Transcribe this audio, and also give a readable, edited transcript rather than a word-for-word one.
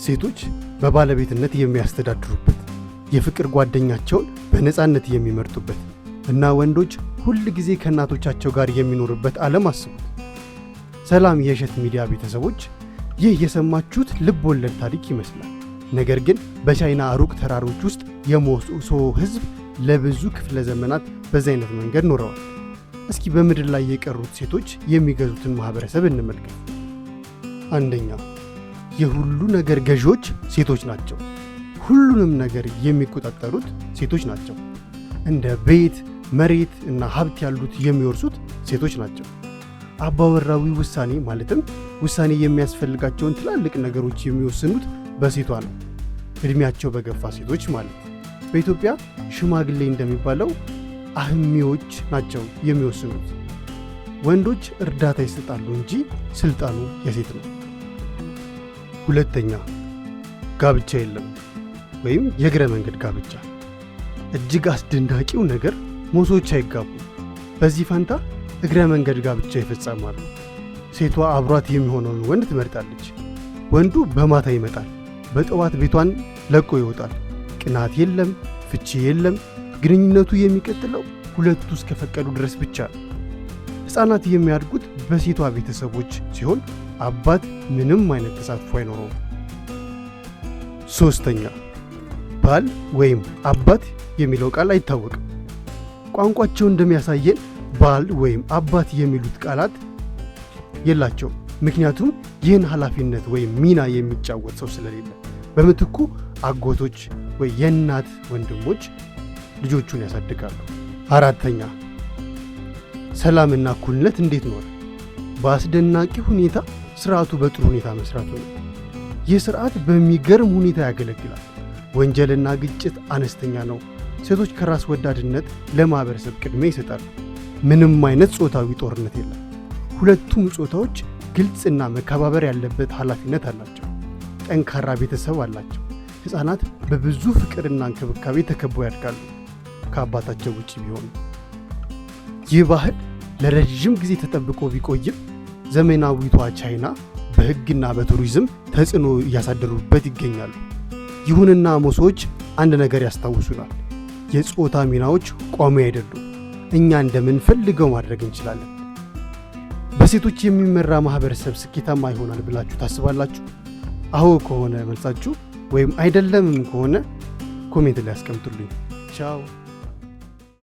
ሴቶች በባለቤትነት የሚያስተዳድሩበት፣ የፍቅር ጓደኛቸውን በነፃነት የሚመርጡበት እና ወንዶች ሁል ጊዜ ከእናቶቻቸው ጋር የሚኖሩበት ዓለም አስቡት። ሰላም የእሸት ሚዲያ ቤተሰቦች፣ ይህ የሰማችሁት ልብ ወለድ ታሪክ ይመስላል። ነገር ግን በቻይና ሩቅ ተራሮች ውስጥ የሞሶ ሕዝብ ለብዙ ክፍለ ዘመናት በዚህ አይነት መንገድ ኖረዋል። እስኪ በምድር ላይ የቀሩት ሴቶች የሚገዙትን ማህበረሰብ እንመልከት። አንደኛ፣ የሁሉ ነገር ገዢዎች ሴቶች ናቸው። ሁሉንም ነገር የሚቆጣጠሩት ሴቶች ናቸው። እንደ ቤት፣ መሬት እና ሀብት ያሉት የሚወርሱት ሴቶች ናቸው። አባወራዊ ውሳኔ ማለትም ውሳኔ የሚያስፈልጋቸውን ትላልቅ ነገሮች የሚወስኑት በሴቷ ነው። እድሜያቸው በገፋ ሴቶች ማለት። በኢትዮጵያ ሽማግሌ እንደሚባለው አህሚዎች ናቸው የሚወስኑት። ወንዶች እርዳታ ይሰጣሉ እንጂ ስልጣኑ የሴት ነው። ሁለተኛ፣ ጋብቻ የለም ወይም የእግረ መንገድ ጋብቻ። እጅግ አስደናቂው ነገር ሞሶች አይጋቡም። በዚህ ፈንታ እግረ መንገድ ጋብቻ ይፈጸማሉ። ሴቷ አብሯት የሚሆነውን ወንድ ትመርጣለች። ወንዱ በማታ ይመጣል፣ በጠዋት ቤቷን ለቆ ይወጣል። ቅናት የለም፣ ፍቺ የለም። ግንኙነቱ የሚቀጥለው ሁለቱ እስከፈቀዱ ድረስ ብቻ ነው። ሕፃናት የሚያድጉት በሴቷ ቤተሰቦች ሲሆን አባት ምንም አይነት ተሳትፎ አይኖረውም። ሶስተኛ፣ ባል ወይም አባት የሚለው ቃል አይታወቅም። ቋንቋቸው እንደሚያሳየን ባል ወይም አባት የሚሉት ቃላት የላቸውም። ምክንያቱም ይህን ኃላፊነት ወይም ሚና የሚጫወት ሰው ስለሌለ። በምትኩ አጎቶች ወይ የእናት ወንድሞች ልጆቹን ያሳድጋሉ። አራተኛ፣ ሰላምና እኩልነት እንዴት ኖረ? በአስደናቂ ሁኔታ ስርዓቱ በጥሩ ሁኔታ መስራቱ ነው። ይህ ስርዓት በሚገርም ሁኔታ ያገለግላል። ወንጀልና ግጭት አነስተኛ ነው። ሴቶች ከራስ ወዳድነት ለማህበረሰብ ቅድሚያ ይሰጣሉ። ምንም አይነት ጾታዊ ጦርነት የለም። ሁለቱም ጾታዎች ግልጽና መከባበር ያለበት ኃላፊነት አላቸው። ጠንካራ ቤተሰብ አላቸው። ሕፃናት በብዙ ፍቅርና እንክብካቤ ተከበው ያድጋሉ፣ ከአባታቸው ውጭ ቢሆኑ። ይህ ባህል ለረዥም ጊዜ ተጠብቆ ቢቆይም ዘመናዊቷ ቻይና በሕግና በቱሪዝም ተጽዕኖ እያሳደሩበት ይገኛሉ። ይሁንና ሞሶዎች አንድ ነገር ያስታውሱናል። የጾታ ሚናዎች ቋሚ አይደሉም። እኛ እንደምንፈልገው ማድረግ እንችላለን። በሴቶች የሚመራ ማህበረሰብ ስኬታማ ይሆናል ብላችሁ ታስባላችሁ? አዎ ከሆነ መልሳችሁ፣ ወይም አይደለምም ከሆነ ኮሜንት ላይ አስቀምጡልኝ። ቻው።